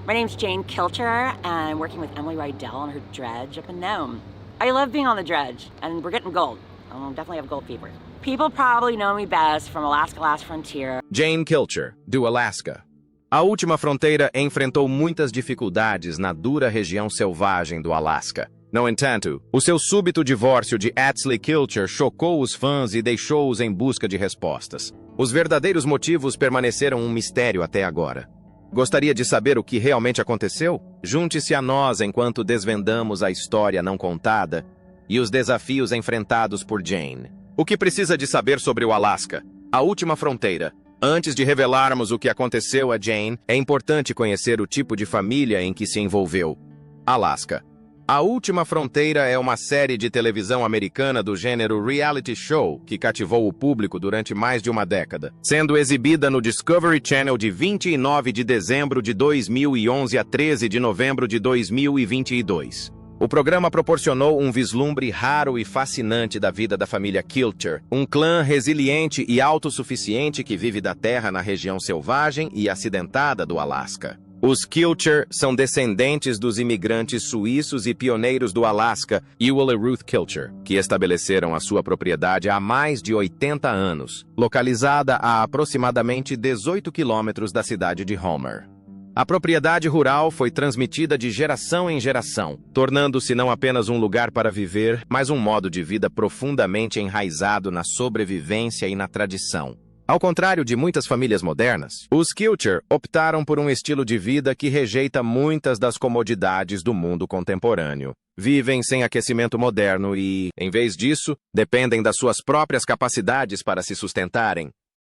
My name's Jane Kilcher, and I'm working with Emily Rydell on her dredge up in Nome. I love being on the dredge, and we're getting gold. I'll definitely have gold fever. People probably know me best from Alaska Last Frontier. Jane Kilcher, do Alaska. A Última Fronteira enfrentou muitas dificuldades na dura região selvagem do Alasca. No entanto, o seu súbito divórcio de Atsley Kilcher chocou os fãs e deixou-os em busca de respostas. Os verdadeiros motivos permaneceram um mistério até agora. Gostaria de saber o que realmente aconteceu? Junte-se a nós enquanto desvendamos a história não contada e os desafios enfrentados por Jane. O que precisa de saber sobre o Alasca? A Última Fronteira. Antes de revelarmos o que aconteceu a Jane, é importante conhecer o tipo de família em que se envolveu. Alaska. A Última Fronteira é uma série de televisão americana do gênero reality show que cativou o público durante mais de uma década, sendo exibida no Discovery Channel de 29 de dezembro de 2011 a 13 de novembro de 2022. O programa proporcionou um vislumbre raro e fascinante da vida da família Kilcher, um clã resiliente e autossuficiente que vive da terra na região selvagem e acidentada do Alasca. Os Kilcher são descendentes dos imigrantes suíços e pioneiros do Alasca, Ewell e Ruth Kilcher, que estabeleceram a sua propriedade há mais de 80 anos, localizada a aproximadamente 18 quilômetros da cidade de Homer. A propriedade rural foi transmitida de geração em geração, tornando-se não apenas um lugar para viver, mas um modo de vida profundamente enraizado na sobrevivência e na tradição. Ao contrário de muitas famílias modernas, os Kilcher optaram por um estilo de vida que rejeita muitas das comodidades do mundo contemporâneo. Vivem sem aquecimento moderno e, em vez disso, dependem das suas próprias capacidades para se sustentarem.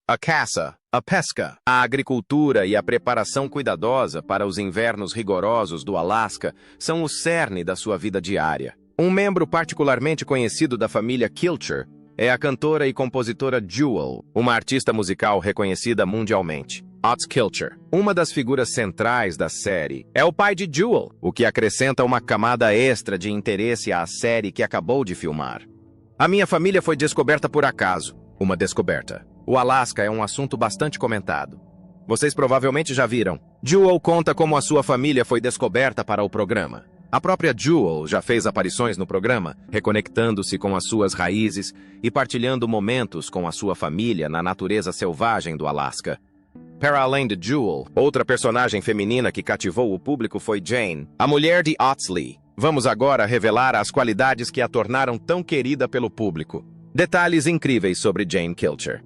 A caça, a pesca, a agricultura e a preparação cuidadosa para os invernos rigorosos do Alasca são o cerne da sua vida diária. Um membro particularmente conhecido da família Kilcher é a cantora e compositora Jewel, uma artista musical reconhecida mundialmente. Otis Kilcher, uma das figuras centrais da série, é o pai de Jewel, o que acrescenta uma camada extra de interesse à série que acabou de filmar. A minha família foi descoberta por acaso. Uma descoberta. O Alasca é um assunto bastante comentado. Vocês provavelmente já viram. Jewel conta como a sua família foi descoberta para o programa. A própria Jewel já fez aparições no programa, reconectando-se com as suas raízes e partilhando momentos com a sua família na natureza selvagem do Alasca. Para além de Jewel, outra personagem feminina que cativou o público foi Jane, a mulher de Atsley. Vamos agora revelar as qualidades que a tornaram tão querida pelo público. Detalhes incríveis sobre Jane Kilcher.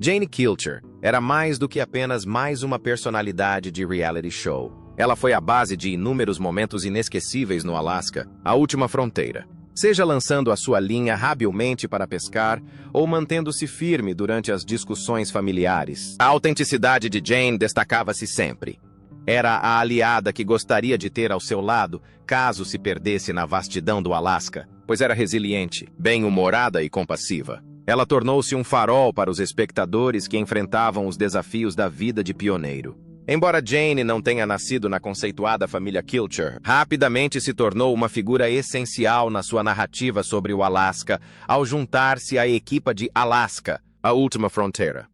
Jane Kilcher era mais do que apenas mais uma personalidade de reality show. Ela foi a base de inúmeros momentos inesquecíveis no Alasca, a Última Fronteira. Seja lançando a sua linha habilmente para pescar ou mantendo-se firme durante as discussões familiares. A autenticidade de Jane destacava-se sempre. Era a aliada que gostaria de ter ao seu lado caso se perdesse na vastidão do Alasca, pois era resiliente, bem-humorada e compassiva. Ela tornou-se um farol para os espectadores que enfrentavam os desafios da vida de pioneiro. Embora Jane não tenha nascido na conceituada família Kilcher, rapidamente se tornou uma figura essencial na sua narrativa sobre o Alasca ao juntar-se à equipa de Alaska, a Última Fronteira.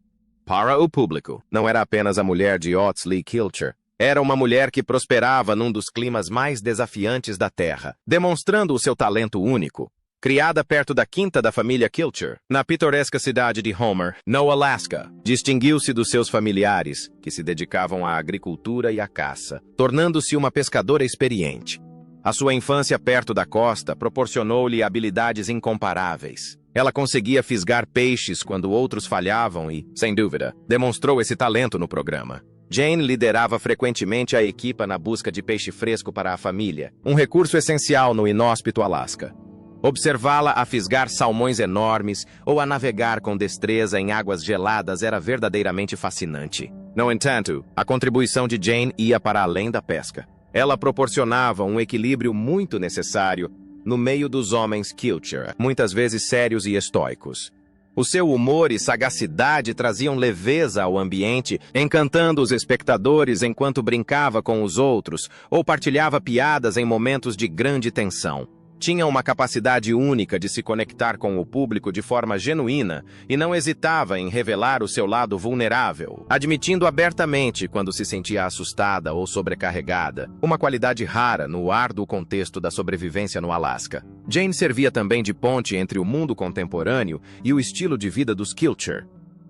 Para o público, não era apenas a mulher de Atsley Kilcher, era uma mulher que prosperava num dos climas mais desafiantes da Terra, demonstrando o seu talento único. Criada perto da quinta da família Kilcher, na pitoresca cidade de Homer, no Alasca, distinguiu-se dos seus familiares, que se dedicavam à agricultura e à caça, tornando-se uma pescadora experiente. A sua infância perto da costa proporcionou-lhe habilidades incomparáveis. Ela conseguia fisgar peixes quando outros falhavam e, sem dúvida, demonstrou esse talento no programa. Jane liderava frequentemente a equipa na busca de peixe fresco para a família, um recurso essencial no inóspito Alasca. Observá-la a fisgar salmões enormes ou a navegar com destreza em águas geladas era verdadeiramente fascinante. No entanto, a contribuição de Jane ia para além da pesca. Ela proporcionava um equilíbrio muito necessário no meio dos homens Kilcher, muitas vezes sérios e estoicos. O seu humor e sagacidade traziam leveza ao ambiente, encantando os espectadores enquanto brincava com os outros ou partilhava piadas em momentos de grande tensão. Tinha uma capacidade única de se conectar com o público de forma genuína e não hesitava em revelar o seu lado vulnerável, admitindo abertamente quando se sentia assustada ou sobrecarregada, uma qualidade rara no árduo contexto da sobrevivência no Alasca. Jane servia também de ponte entre o mundo contemporâneo e o estilo de vida dos Kilcher.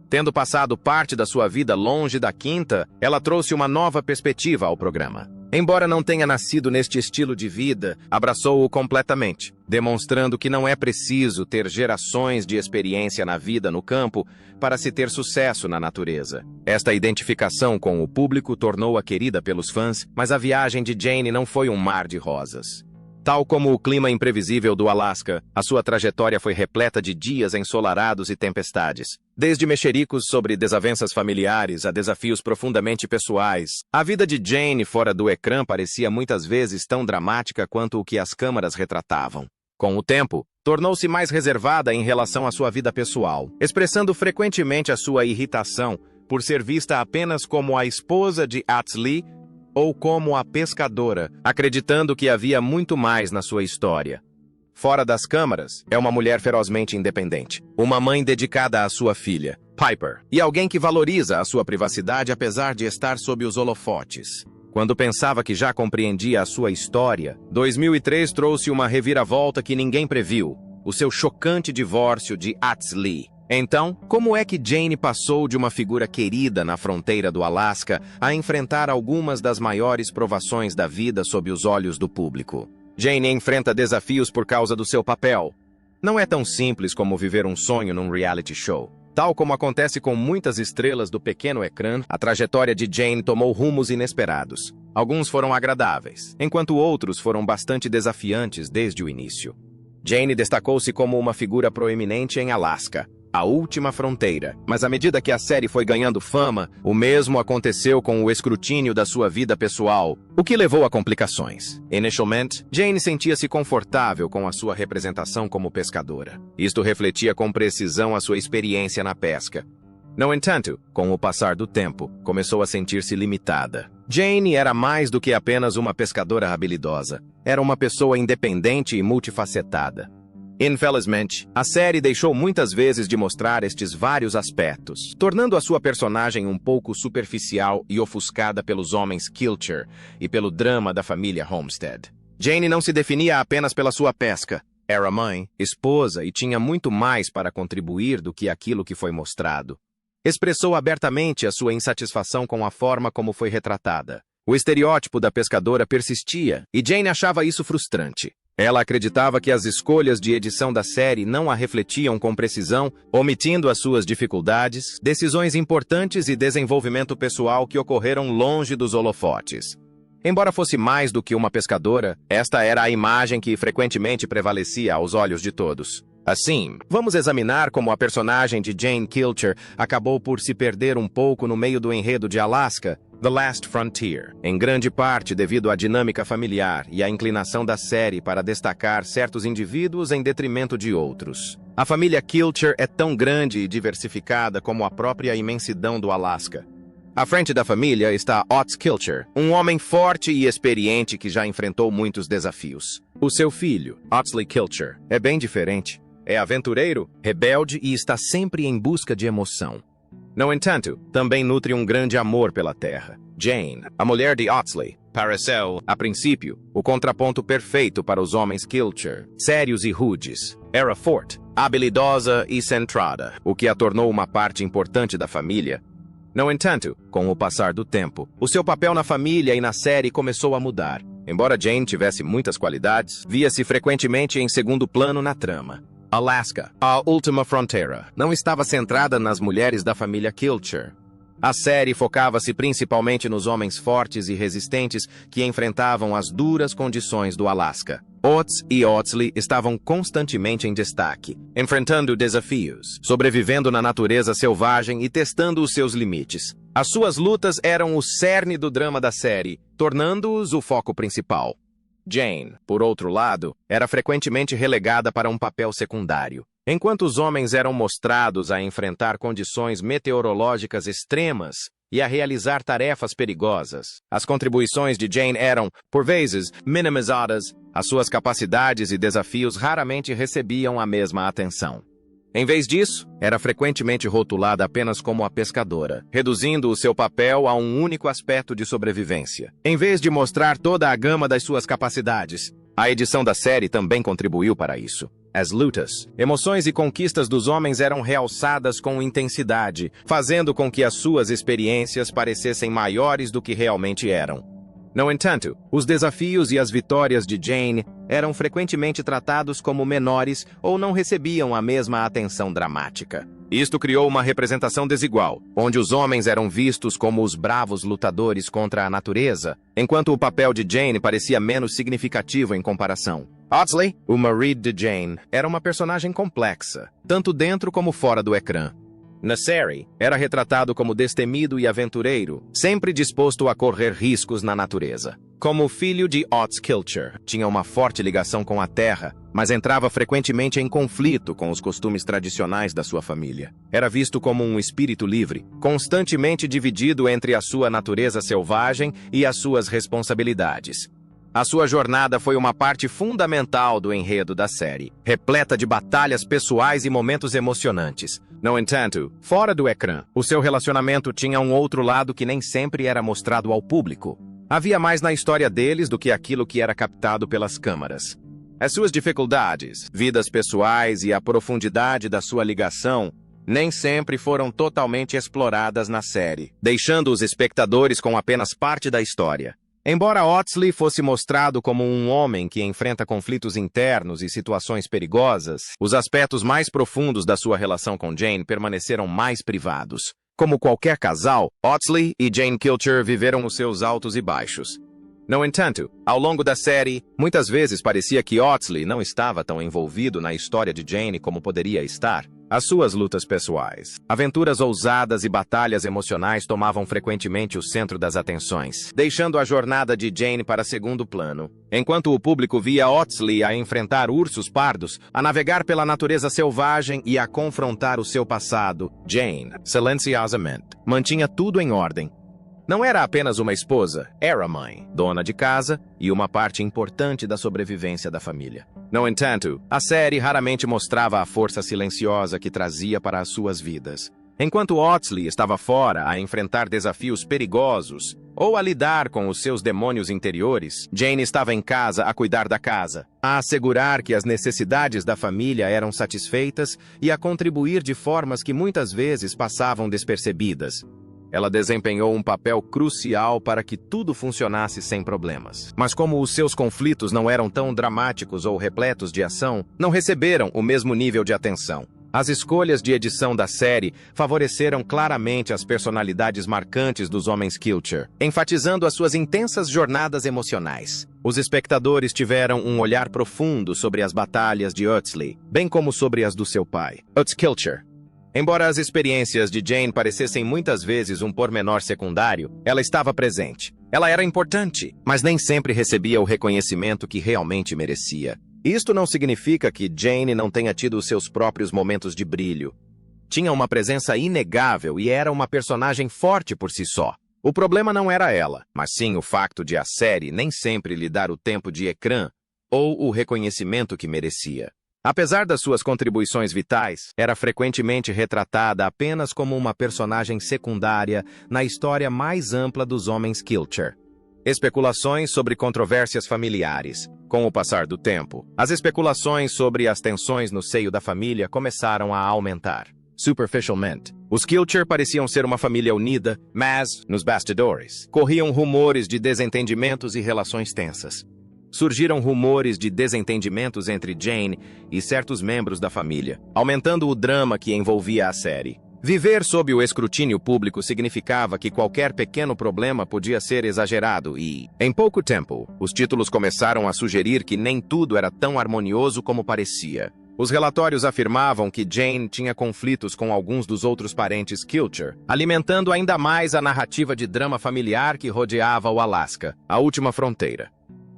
Tendo passado parte da sua vida longe da quinta, ela trouxe uma nova perspectiva ao programa. Embora não tenha nascido neste estilo de vida, abraçou-o completamente, demonstrando que não é preciso ter gerações de experiência na vida no campo para se ter sucesso na natureza. Esta identificação com o público tornou-a querida pelos fãs, mas a viagem de Jane não foi um mar de rosas. Tal como o clima imprevisível do Alasca, a sua trajetória foi repleta de dias ensolarados e tempestades. Desde mexericos sobre desavenças familiares a desafios profundamente pessoais, a vida de Jane fora do ecrã parecia muitas vezes tão dramática quanto o que as câmaras retratavam. Com o tempo, tornou-se mais reservada em relação à sua vida pessoal, expressando frequentemente a sua irritação por ser vista apenas como a esposa de Atsley ou como a pescadora, acreditando que havia muito mais na sua história. Fora das câmaras, é uma mulher ferozmente independente, uma mãe dedicada à sua filha, Piper, e alguém que valoriza a sua privacidade apesar de estar sob os holofotes. Quando pensava que já compreendia a sua história, 2003 trouxe uma reviravolta que ninguém previu, o seu chocante divórcio de Atsley. Então, como é que Jane passou de uma figura querida na fronteira do Alasca a enfrentar algumas das maiores provações da vida sob os olhos do público? Jane enfrenta desafios por causa do seu papel. Não é tão simples como viver um sonho num reality show. Tal como acontece com muitas estrelas do pequeno ecrã, a trajetória de Jane tomou rumos inesperados. Alguns foram agradáveis, enquanto outros foram bastante desafiantes desde o início. Jane destacou-se como uma figura proeminente em Alasca, a última fronteira, mas à medida que a série foi ganhando fama, o mesmo aconteceu com o escrutínio da sua vida pessoal, o que levou a complicações. Inicialmente, Jane sentia-se confortável com a sua representação como pescadora. Isto refletia com precisão a sua experiência na pesca. No entanto, com o passar do tempo, começou a sentir-se limitada. Jane era mais do que apenas uma pescadora habilidosa. Era uma pessoa independente e multifacetada. Infelizmente, a série deixou muitas vezes de mostrar estes vários aspectos, tornando a sua personagem um pouco superficial e ofuscada pelos homens Kilcher e pelo drama da família Homestead. Jane não se definia apenas pela sua pesca. Era mãe, esposa e tinha muito mais para contribuir do que aquilo que foi mostrado. Expressou abertamente a sua insatisfação com a forma como foi retratada. O estereótipo da pescadora persistia, e Jane achava isso frustrante. Ela acreditava que as escolhas de edição da série não a refletiam com precisão, omitindo as suas dificuldades, decisões importantes e desenvolvimento pessoal que ocorreram longe dos holofotes. Embora fosse mais do que uma pescadora, esta era a imagem que frequentemente prevalecia aos olhos de todos. Assim, vamos examinar como a personagem de Jane Kilcher acabou por se perder um pouco no meio do enredo de Alaska, The Last Frontier, em grande parte devido à dinâmica familiar e à inclinação da série para destacar certos indivíduos em detrimento de outros. A família Kilcher é tão grande e diversificada como a própria imensidão do Alasca. À frente da família está Ots Kilcher, um homem forte e experiente que já enfrentou muitos desafios. O seu filho, Atsley Kilcher, é bem diferente. É aventureiro, rebelde e está sempre em busca de emoção. No entanto, também nutre um grande amor pela terra. Jane, a mulher de Atsley, pareceu, a princípio, o contraponto perfeito para os homens Kilcher, sérios e rudes. Era forte, habilidosa e centrada, o que a tornou uma parte importante da família. No entanto, com o passar do tempo, o seu papel na família e na série começou a mudar. Embora Jane tivesse muitas qualidades, via-se frequentemente em segundo plano na trama. Alaska, a última fronteira, não estava centrada nas mulheres da família Kilcher. A série focava-se principalmente nos homens fortes e resistentes que enfrentavam as duras condições do Alasca. Ots e Atsley estavam constantemente em destaque, enfrentando desafios, sobrevivendo na natureza selvagem e testando os seus limites. As suas lutas eram o cerne do drama da série, tornando-os o foco principal. Jane, por outro lado, era frequentemente relegada para um papel secundário. Enquanto os homens eram mostrados a enfrentar condições meteorológicas extremas, e a realizar tarefas perigosas. As contribuições de Jane eram, por vezes, minimizadas. As suas capacidades e desafios raramente recebiam a mesma atenção. Em vez disso, era frequentemente rotulada apenas como a pescadora, reduzindo o seu papel a um único aspecto de sobrevivência. Em vez de mostrar toda a gama das suas capacidades, a edição da série também contribuiu para isso. As lutas, emoções e conquistas dos homens eram realçadas com intensidade, fazendo com que as suas experiências parecessem maiores do que realmente eram. No entanto, os desafios e as vitórias de Jane eram frequentemente tratados como menores ou não recebiam a mesma atenção dramática. Isto criou uma representação desigual, onde os homens eram vistos como os bravos lutadores contra a natureza, enquanto o papel de Jane parecia menos significativo em comparação. Audsley, o marido de Jane, era uma personagem complexa, tanto dentro como fora do ecrã. Na série, era retratado como destemido e aventureiro, sempre disposto a correr riscos na natureza. Como filho de Otts Kilcher, tinha uma forte ligação com a terra, mas entrava frequentemente em conflito com os costumes tradicionais da sua família. Era visto como um espírito livre, constantemente dividido entre a sua natureza selvagem e as suas responsabilidades. A sua jornada foi uma parte fundamental do enredo da série, repleta de batalhas pessoais e momentos emocionantes. No entanto, fora do ecrã, o seu relacionamento tinha um outro lado que nem sempre era mostrado ao público. Havia mais na história deles do que aquilo que era captado pelas câmaras. As suas dificuldades, vidas pessoais e a profundidade da sua ligação nem sempre foram totalmente exploradas na série, deixando os espectadores com apenas parte da história. Embora Audsley fosse mostrado como um homem que enfrenta conflitos internos e situações perigosas, os aspectos mais profundos da sua relação com Jane permaneceram mais privados. Como qualquer casal, Audsley e Jane Kilcher viveram os seus altos e baixos. No entanto, ao longo da série, muitas vezes parecia que Audsley não estava tão envolvido na história de Jane como poderia estar. As suas lutas pessoais, aventuras ousadas e batalhas emocionais tomavam frequentemente o centro das atenções, deixando a jornada de Jane para segundo plano. Enquanto o público via Audsley a enfrentar ursos pardos, a navegar pela natureza selvagem e a confrontar o seu passado, Jane, silenciosamente, mantinha tudo em ordem. Não era apenas uma esposa, era mãe, dona de casa e uma parte importante da sobrevivência da família. No entanto, a série raramente mostrava a força silenciosa que trazia para as suas vidas. Enquanto Audsley estava fora a enfrentar desafios perigosos ou a lidar com os seus demônios interiores, Jane estava em casa a cuidar da casa, a assegurar que as necessidades da família eram satisfeitas e a contribuir de formas que muitas vezes passavam despercebidas. Ela desempenhou um papel crucial para que tudo funcionasse sem problemas. Mas como os seus conflitos não eram tão dramáticos ou repletos de ação, não receberam o mesmo nível de atenção. As escolhas de edição da série favoreceram claramente as personalidades marcantes dos homens Kilcher, enfatizando as suas intensas jornadas emocionais. Os espectadores tiveram um olhar profundo sobre as batalhas de Audsley, bem como sobre as do seu pai, Otts Kilcher. Embora as experiências de Jane parecessem muitas vezes um pormenor secundário, ela estava presente. Ela era importante, mas nem sempre recebia o reconhecimento que realmente merecia. Isto não significa que Jane não tenha tido os seus próprios momentos de brilho. Tinha uma presença inegável e era uma personagem forte por si só. O problema não era ela, mas sim o facto de a série nem sempre lhe dar o tempo de ecrã ou o reconhecimento que merecia. Apesar das suas contribuições vitais, era frequentemente retratada apenas como uma personagem secundária na história mais ampla dos homens Kilcher. Especulações sobre controvérsias familiares. Com o passar do tempo, as especulações sobre as tensões no seio da família começaram a aumentar. Superficialmente, os Kilcher pareciam ser uma família unida, mas, nos bastidores, corriam rumores de desentendimentos e relações tensas. Surgiram rumores de desentendimentos entre Jane e certos membros da família, aumentando o drama que envolvia a série. Viver sob o escrutínio público significava que qualquer pequeno problema podia ser exagerado e, em pouco tempo, os títulos começaram a sugerir que nem tudo era tão harmonioso como parecia. Os relatórios afirmavam que Jane tinha conflitos com alguns dos outros parentes Kilcher, alimentando ainda mais a narrativa de drama familiar que rodeava o Alasca, a última fronteira.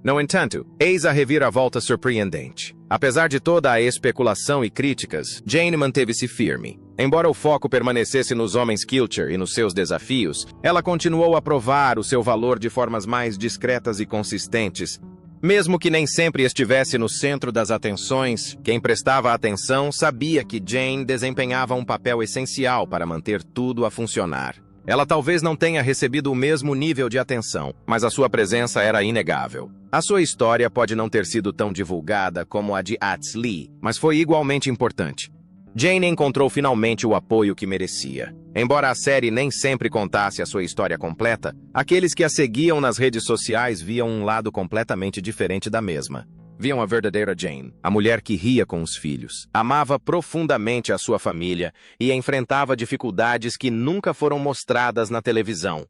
No entanto, eis a reviravolta surpreendente. Apesar de toda a especulação e críticas, Jane manteve-se firme. Embora o foco permanecesse nos homens Kilcher e nos seus desafios, ela continuou a provar o seu valor de formas mais discretas e consistentes. Mesmo que nem sempre estivesse no centro das atenções, quem prestava atenção sabia que Jane desempenhava um papel essencial para manter tudo a funcionar. Ela talvez não tenha recebido o mesmo nível de atenção, mas a sua presença era inegável. A sua história pode não ter sido tão divulgada como a de Atsley, mas foi igualmente importante. Jane encontrou finalmente o apoio que merecia. Embora a série nem sempre contasse a sua história completa, aqueles que a seguiam nas redes sociais viam um lado completamente diferente da mesma. Viam a verdadeira Jane, a mulher que ria com os filhos, amava profundamente a sua família e enfrentava dificuldades que nunca foram mostradas na televisão.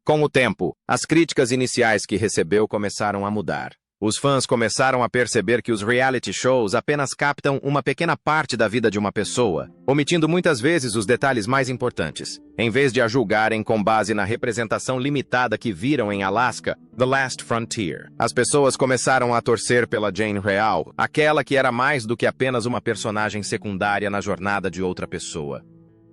Com o tempo, as críticas iniciais que recebeu começaram a mudar. Os fãs começaram a perceber que os reality shows apenas captam uma pequena parte da vida de uma pessoa, omitindo muitas vezes os detalhes mais importantes. Em vez de a julgarem com base na representação limitada que viram em Alaska, The Last Frontier, as pessoas começaram a torcer pela Jane real, aquela que era mais do que apenas uma personagem secundária na jornada de outra pessoa.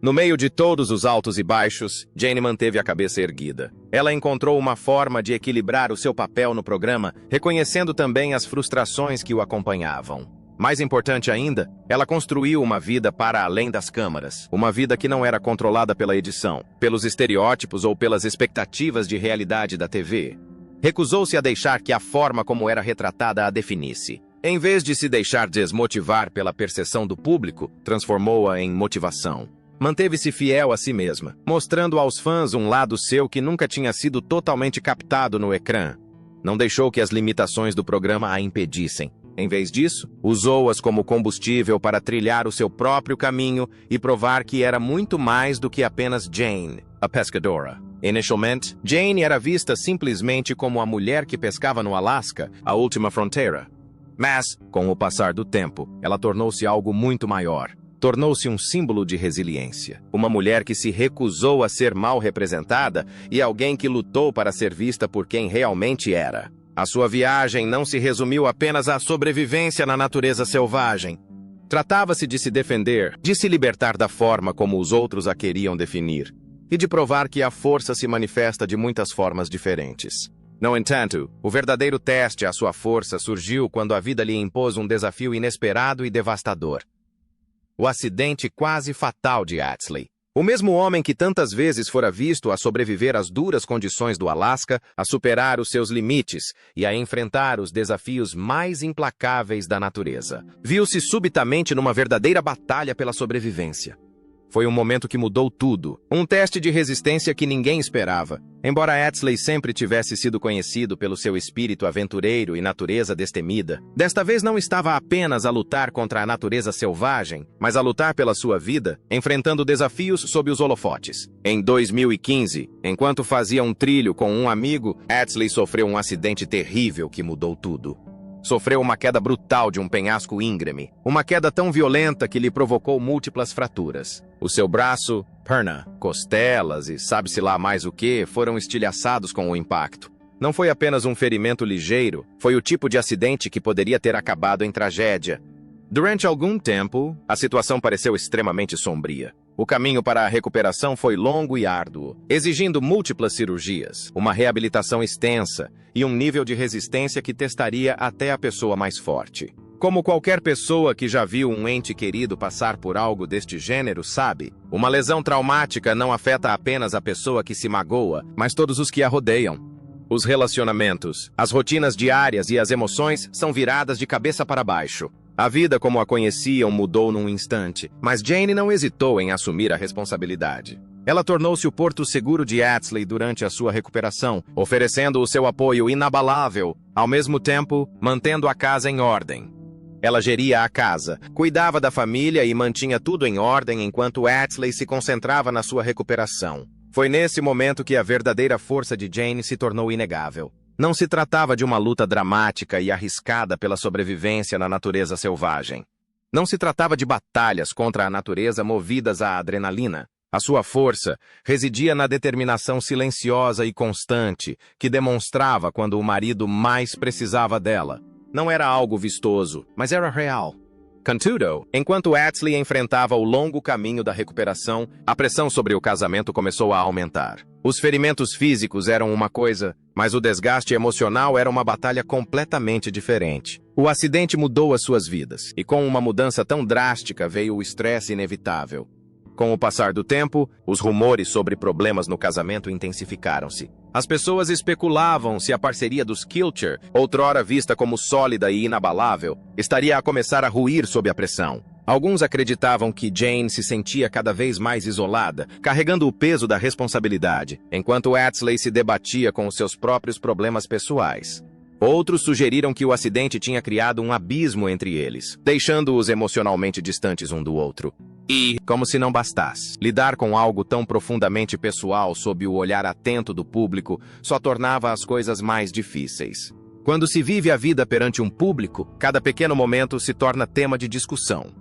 No meio de todos os altos e baixos, Jane manteve a cabeça erguida. Ela encontrou uma forma de equilibrar o seu papel no programa, reconhecendo também as frustrações que o acompanhavam. Mais importante ainda, ela construiu uma vida para além das câmaras. Uma vida que não era controlada pela edição, pelos estereótipos ou pelas expectativas de realidade da TV. Recusou-se a deixar que a forma como era retratada a definisse. Em vez de se deixar desmotivar pela percepção do público, transformou-a em motivação. Manteve-se fiel a si mesma, mostrando aos fãs um lado seu que nunca tinha sido totalmente captado no ecrã. Não deixou que as limitações do programa a impedissem. Em vez disso, usou-as como combustível para trilhar o seu próprio caminho e provar que era muito mais do que apenas Jane, a pescadora. Inicialmente, Jane era vista simplesmente como a mulher que pescava no Alasca, a última fronteira. Mas, com o passar do tempo, ela tornou-se algo muito maior. Tornou-se um símbolo de resiliência. Uma mulher que se recusou a ser mal representada e alguém que lutou para ser vista por quem realmente era. A sua viagem não se resumiu apenas à sobrevivência na natureza selvagem. Tratava-se de se defender, de se libertar da forma como os outros a queriam definir, e de provar que a força se manifesta de muitas formas diferentes. No entanto, o verdadeiro teste à sua força surgiu quando a vida lhe impôs um desafio inesperado e devastador. O acidente quase fatal de Atsley. O mesmo homem que tantas vezes fora visto a sobreviver às duras condições do Alasca, a superar os seus limites e a enfrentar os desafios mais implacáveis da natureza, viu-se subitamente numa verdadeira batalha pela sobrevivência. Foi um momento que mudou tudo, um teste de resistência que ninguém esperava. Embora Atsley sempre tivesse sido conhecido pelo seu espírito aventureiro e natureza destemida, desta vez não estava apenas a lutar contra a natureza selvagem, mas a lutar pela sua vida, enfrentando desafios sob os holofotes. Em 2015, enquanto fazia um trilho com um amigo, Atsley sofreu um acidente terrível que mudou tudo. Sofreu uma queda brutal de um penhasco íngreme, uma queda tão violenta que lhe provocou múltiplas fraturas. O seu braço, perna, costelas e sabe-se lá mais o que foram estilhaçados com o impacto. Não foi apenas um ferimento ligeiro, foi o tipo de acidente que poderia ter acabado em tragédia. Durante algum tempo, a situação pareceu extremamente sombria. O caminho para a recuperação foi longo e árduo, exigindo múltiplas cirurgias, uma reabilitação extensa e um nível de resistência que testaria até a pessoa mais forte. Como qualquer pessoa que já viu um ente querido passar por algo deste gênero sabe, uma lesão traumática não afeta apenas a pessoa que se magoa, mas todos os que a rodeiam. Os relacionamentos, as rotinas diárias e as emoções são viradas de cabeça para baixo. A vida como a conheciam mudou num instante, mas Jane não hesitou em assumir a responsabilidade. Ela tornou-se o porto seguro de Atsley durante a sua recuperação, oferecendo o seu apoio inabalável, ao mesmo tempo mantendo a casa em ordem. Ela geria a casa, cuidava da família e mantinha tudo em ordem enquanto Atsley se concentrava na sua recuperação. Foi nesse momento que a verdadeira força de Jane se tornou inegável. Não se tratava de uma luta dramática e arriscada pela sobrevivência na natureza selvagem. Não se tratava de batalhas contra a natureza movidas à adrenalina. A sua força residia na determinação silenciosa e constante que demonstrava quando o marido mais precisava dela. Não era algo vistoso, mas era real. Contudo, enquanto Atsley enfrentava o longo caminho da recuperação, a pressão sobre o casamento começou a aumentar. Os ferimentos físicos eram uma coisa, mas o desgaste emocional era uma batalha completamente diferente. O acidente mudou as suas vidas, e com uma mudança tão drástica veio o estresse inevitável. Com o passar do tempo, os rumores sobre problemas no casamento intensificaram-se. As pessoas especulavam se a parceria dos Kilcher, outrora vista como sólida e inabalável, estaria a começar a ruir sob a pressão. Alguns acreditavam que Jane se sentia cada vez mais isolada, carregando o peso da responsabilidade, enquanto Atsley se debatia com os seus próprios problemas pessoais. Outros sugeriram que o acidente tinha criado um abismo entre eles, deixando-os emocionalmente distantes um do outro. E, como se não bastasse, lidar com algo tão profundamente pessoal sob o olhar atento do público só tornava as coisas mais difíceis. Quando se vive a vida perante um público, cada pequeno momento se torna tema de discussão.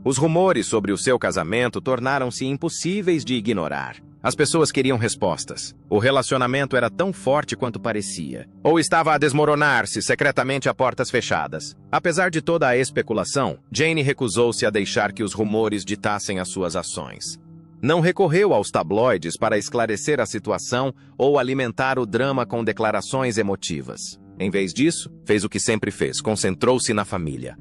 Os rumores sobre o seu casamento tornaram-se impossíveis de ignorar. As pessoas queriam respostas. O relacionamento era tão forte quanto parecia. Ou estava a desmoronar-se secretamente a portas fechadas. Apesar de toda a especulação, Jane recusou-se a deixar que os rumores ditassem as suas ações. Não recorreu aos tabloides para esclarecer a situação ou alimentar o drama com declarações emotivas. Em vez disso, fez o que sempre fez, concentrou-se na família.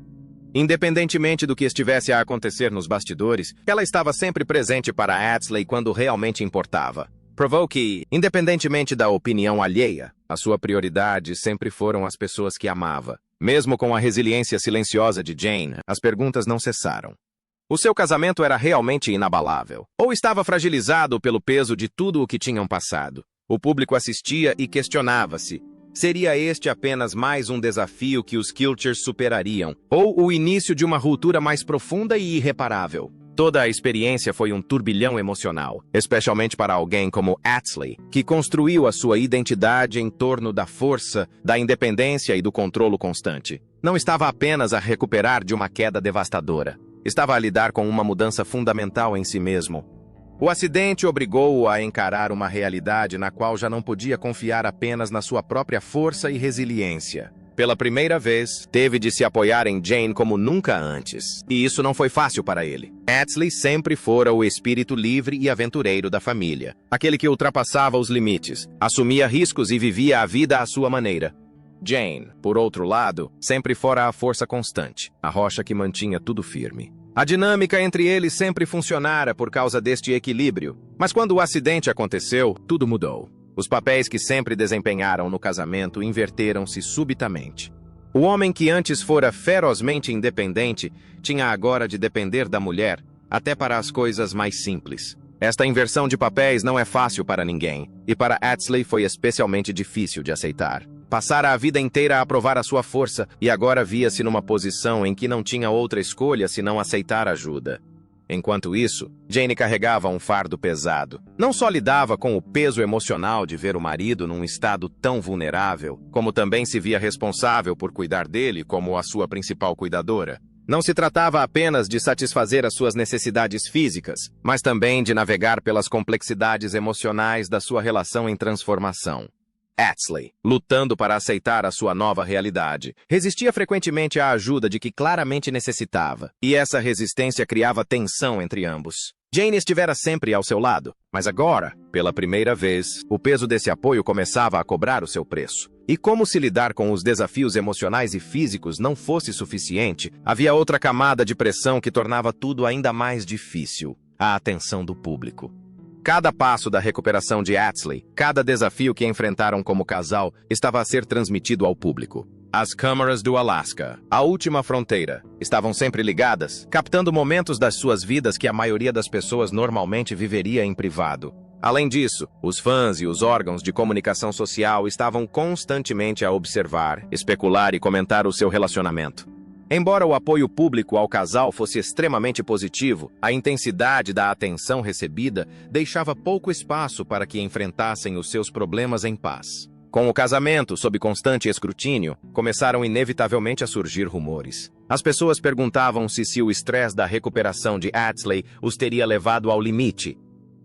Independentemente do que estivesse a acontecer nos bastidores, ela estava sempre presente para Atsley quando realmente importava. Provou que, independentemente da opinião alheia, a sua prioridade sempre foram as pessoas que amava. Mesmo com a resiliência silenciosa de Jane, as perguntas não cessaram. O seu casamento era realmente inabalável, ou estava fragilizado pelo peso de tudo o que tinham passado. O público assistia e questionava-se. Seria este apenas mais um desafio que os Kilchers superariam, ou o início de uma ruptura mais profunda e irreparável? Toda a experiência foi um turbilhão emocional, especialmente para alguém como Atsley, que construiu a sua identidade em torno da força, da independência e do controle constante. Não estava apenas a recuperar de uma queda devastadora. Estava a lidar com uma mudança fundamental em si mesmo. O acidente obrigou-o a encarar uma realidade na qual já não podia confiar apenas na sua própria força e resiliência. Pela primeira vez, teve de se apoiar em Jane como nunca antes. E isso não foi fácil para ele. Atsley sempre fora o espírito livre e aventureiro da família. Aquele que ultrapassava os limites, assumia riscos e vivia a vida à sua maneira. Jane, por outro lado, sempre fora a força constante, a rocha que mantinha tudo firme. A dinâmica entre eles sempre funcionara por causa deste equilíbrio, mas quando o acidente aconteceu, tudo mudou. Os papéis que sempre desempenharam no casamento inverteram-se subitamente. O homem que antes fora ferozmente independente tinha agora de depender da mulher, até para as coisas mais simples. Esta inversão de papéis não é fácil para ninguém, e para Atsley foi especialmente difícil de aceitar. Passara a vida inteira a provar a sua força e agora via-se numa posição em que não tinha outra escolha senão aceitar ajuda. Enquanto isso, Jane carregava um fardo pesado. Não só lidava com o peso emocional de ver o marido num estado tão vulnerável, como também se via responsável por cuidar dele como a sua principal cuidadora. Não se tratava apenas de satisfazer as suas necessidades físicas, mas também de navegar pelas complexidades emocionais da sua relação em transformação. Atsley, lutando para aceitar a sua nova realidade, resistia frequentemente à ajuda de que claramente necessitava, e essa resistência criava tensão entre ambos. Jane estivera sempre ao seu lado, mas agora, pela primeira vez, o peso desse apoio começava a cobrar o seu preço. E como se lidar com os desafios emocionais e físicos não fosse suficiente, havia outra camada de pressão que tornava tudo ainda mais difícil: a atenção do público. Cada passo da recuperação de Atsley, cada desafio que enfrentaram como casal, estava a ser transmitido ao público. As câmeras do Alasca, a última fronteira, estavam sempre ligadas, captando momentos das suas vidas que a maioria das pessoas normalmente viveria em privado. Além disso, os fãs e os órgãos de comunicação social estavam constantemente a observar, especular e comentar o seu relacionamento. Embora o apoio público ao casal fosse extremamente positivo, a intensidade da atenção recebida deixava pouco espaço para que enfrentassem os seus problemas em paz. Com o casamento sob constante escrutínio, começaram inevitavelmente a surgir rumores. As pessoas perguntavam-se se o estresse da recuperação de Atsley os teria levado ao limite.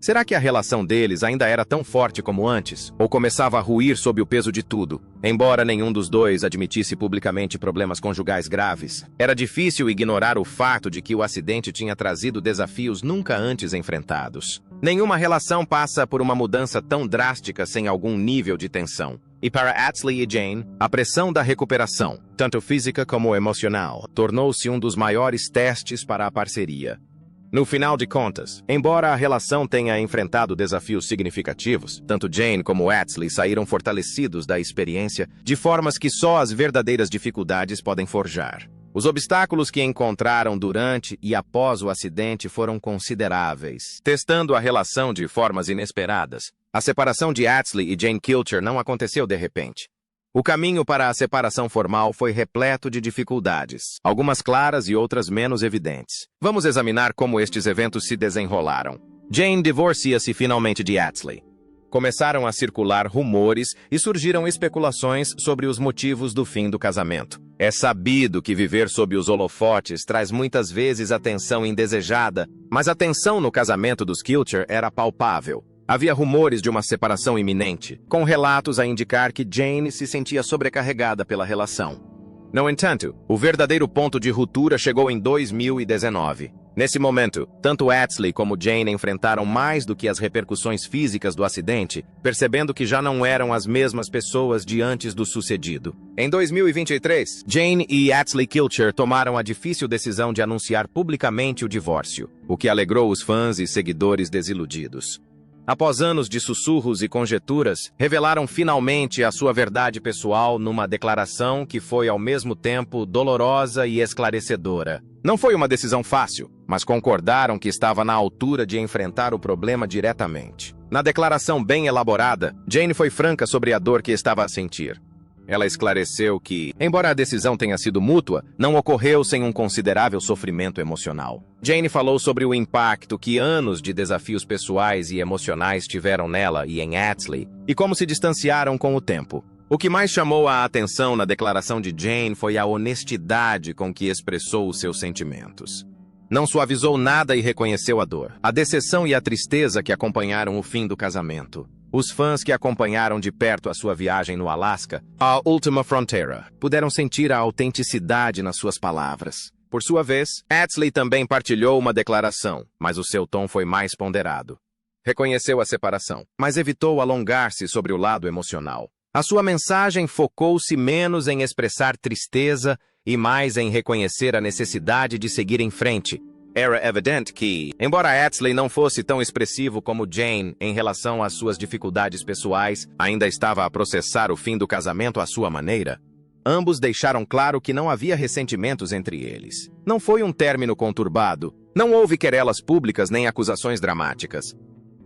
Será que a relação deles ainda era tão forte como antes? Ou começava a ruir sob o peso de tudo? Embora nenhum dos dois admitisse publicamente problemas conjugais graves, era difícil ignorar o fato de que o acidente tinha trazido desafios nunca antes enfrentados. Nenhuma relação passa por uma mudança tão drástica sem algum nível de tensão. E para Atsley e Jane, a pressão da recuperação, tanto física como emocional, tornou-se um dos maiores testes para a parceria. No final de contas, embora a relação tenha enfrentado desafios significativos, tanto Jane como Atsley saíram fortalecidos da experiência de formas que só as verdadeiras dificuldades podem forjar. Os obstáculos que encontraram durante e após o acidente foram consideráveis, testando a relação de formas inesperadas. A separação de Atsley e Jane Kilcher não aconteceu de repente. O caminho para a separação formal foi repleto de dificuldades, algumas claras e outras menos evidentes. Vamos examinar como estes eventos se desenrolaram. Jane divorcia-se finalmente de Atsley. Começaram a circular rumores e surgiram especulações sobre os motivos do fim do casamento. É sabido que viver sob os holofotes traz muitas vezes atenção indesejada, mas a tensão no casamento dos Kilcher era palpável. Havia rumores de uma separação iminente, com relatos a indicar que Jane se sentia sobrecarregada pela relação. No entanto, o verdadeiro ponto de ruptura chegou em 2019. Nesse momento, tanto Atsley como Jane enfrentaram mais do que as repercussões físicas do acidente, percebendo que já não eram as mesmas pessoas de antes do sucedido. Em 2023, Jane e Atsley Kilcher tomaram a difícil decisão de anunciar publicamente o divórcio, o que alegrou os fãs e seguidores desiludidos. Após anos de sussurros e conjecturas, revelaram finalmente a sua verdade pessoal numa declaração que foi ao mesmo tempo dolorosa e esclarecedora. Não foi uma decisão fácil, mas concordaram que estava na altura de enfrentar o problema diretamente. Na declaração bem elaborada, Jane foi franca sobre a dor que estava a sentir. Ela esclareceu que, embora a decisão tenha sido mútua, não ocorreu sem um considerável sofrimento emocional. Jane falou sobre o impacto que anos de desafios pessoais e emocionais tiveram nela e em Atsley, e como se distanciaram com o tempo. O que mais chamou a atenção na declaração de Jane foi a honestidade com que expressou os seus sentimentos. Não suavizou nada e reconheceu a dor, a decepção e a tristeza que acompanharam o fim do casamento. Os fãs que acompanharam de perto a sua viagem no Alasca, a Última Fronteira, puderam sentir a autenticidade nas suas palavras. Por sua vez, Atsley também partilhou uma declaração, mas o seu tom foi mais ponderado. Reconheceu a separação, mas evitou alongar-se sobre o lado emocional. A sua mensagem focou-se menos em expressar tristeza e mais em reconhecer a necessidade de seguir em frente. Era evidente que, embora Atsley não fosse tão expressivo como Jane em relação às suas dificuldades pessoais, ainda estava a processar o fim do casamento à sua maneira. Ambos deixaram claro que não havia ressentimentos entre eles. Não foi um término conturbado. Não houve querelas públicas nem acusações dramáticas.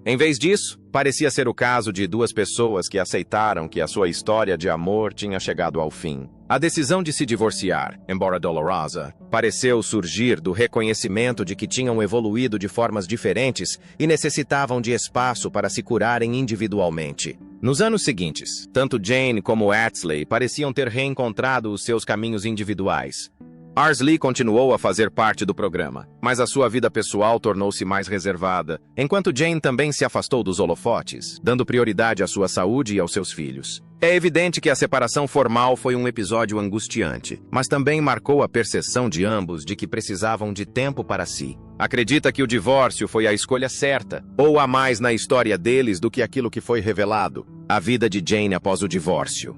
Em vez disso, parecia ser o caso de duas pessoas que aceitaram que a sua história de amor tinha chegado ao fim. A decisão de se divorciar, embora dolorosa, pareceu surgir do reconhecimento de que tinham evoluído de formas diferentes e necessitavam de espaço para se curarem individualmente. Nos anos seguintes, tanto Jane como Atsley pareciam ter reencontrado os seus caminhos individuais. Atsley continuou a fazer parte do programa, mas a sua vida pessoal tornou-se mais reservada, enquanto Jane também se afastou dos holofotes, dando prioridade à sua saúde e aos seus filhos. É evidente que a separação formal foi um episódio angustiante, mas também marcou a percepção de ambos de que precisavam de tempo para si. Acredita que o divórcio foi a escolha certa, ou há mais na história deles do que aquilo que foi revelado? A vida de Jane após o divórcio.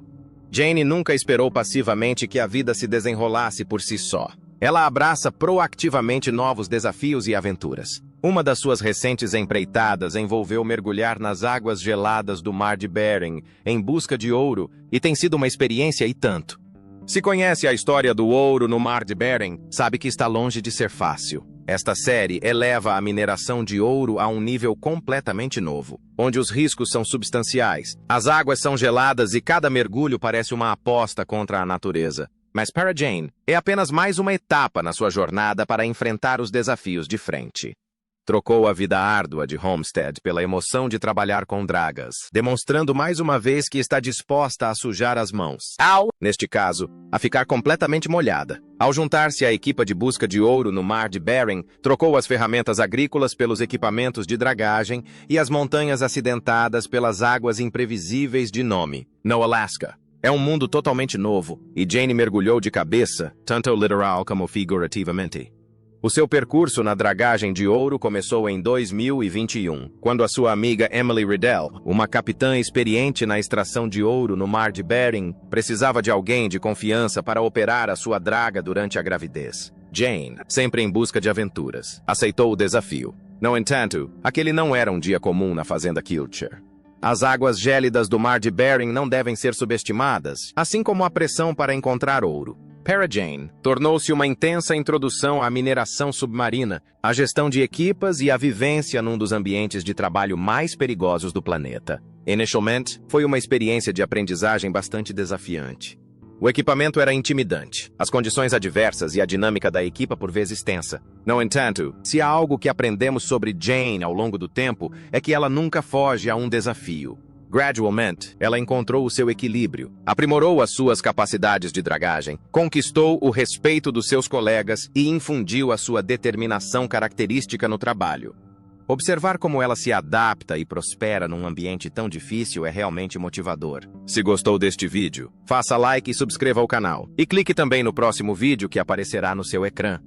Jane nunca esperou passivamente que a vida se desenrolasse por si só. Ela abraça proativamente novos desafios e aventuras. Uma das suas recentes empreitadas envolveu mergulhar nas águas geladas do Mar de Bering em busca de ouro, e tem sido uma experiência e tanto. Se conhece a história do ouro no Mar de Bering, sabe que está longe de ser fácil. Esta série eleva a mineração de ouro a um nível completamente novo, onde os riscos são substanciais, as águas são geladas e cada mergulho parece uma aposta contra a natureza. Mas para Jane, é apenas mais uma etapa na sua jornada para enfrentar os desafios de frente. trocou a vida árdua de Homestead pela emoção de trabalhar com dragas, demonstrando mais uma vez que está disposta a sujar as mãos. Neste caso, a ficar completamente molhada. Ao juntar-se à equipa de busca de ouro no mar de Bering, trocou as ferramentas agrícolas pelos equipamentos de dragagem e as montanhas acidentadas pelas águas imprevisíveis de Nome, no Alasca. É um mundo totalmente novo, e Jane mergulhou de cabeça, tanto literal como figurativamente. O seu percurso na dragagem de ouro começou em 2021, quando a sua amiga Emily Riddell, uma capitã experiente na extração de ouro no mar de Bering, precisava de alguém de confiança para operar a sua draga durante a gravidez. Jane, sempre em busca de aventuras, aceitou o desafio. No entanto, aquele não era um dia comum na fazenda Kilcher. As águas gélidas do mar de Bering não devem ser subestimadas, assim como a pressão para encontrar ouro. Para Jane, tornou-se uma intensa introdução à mineração submarina, à gestão de equipas e à vivência num dos ambientes de trabalho mais perigosos do planeta. Inicialmente, foi uma experiência de aprendizagem bastante desafiante. O equipamento era intimidante, as condições adversas e a dinâmica da equipa por vezes tensa. No entanto, se há algo que aprendemos sobre Jane ao longo do tempo, é que ela nunca foge a um desafio. Gradualmente, ela encontrou o seu equilíbrio, aprimorou as suas capacidades de dragagem, conquistou o respeito dos seus colegas e infundiu a sua determinação característica no trabalho. Observar como ela se adapta e prospera num ambiente tão difícil é realmente motivador. Se gostou deste vídeo, faça like e subscreva o canal. E clique também no próximo vídeo que aparecerá no seu ecrã.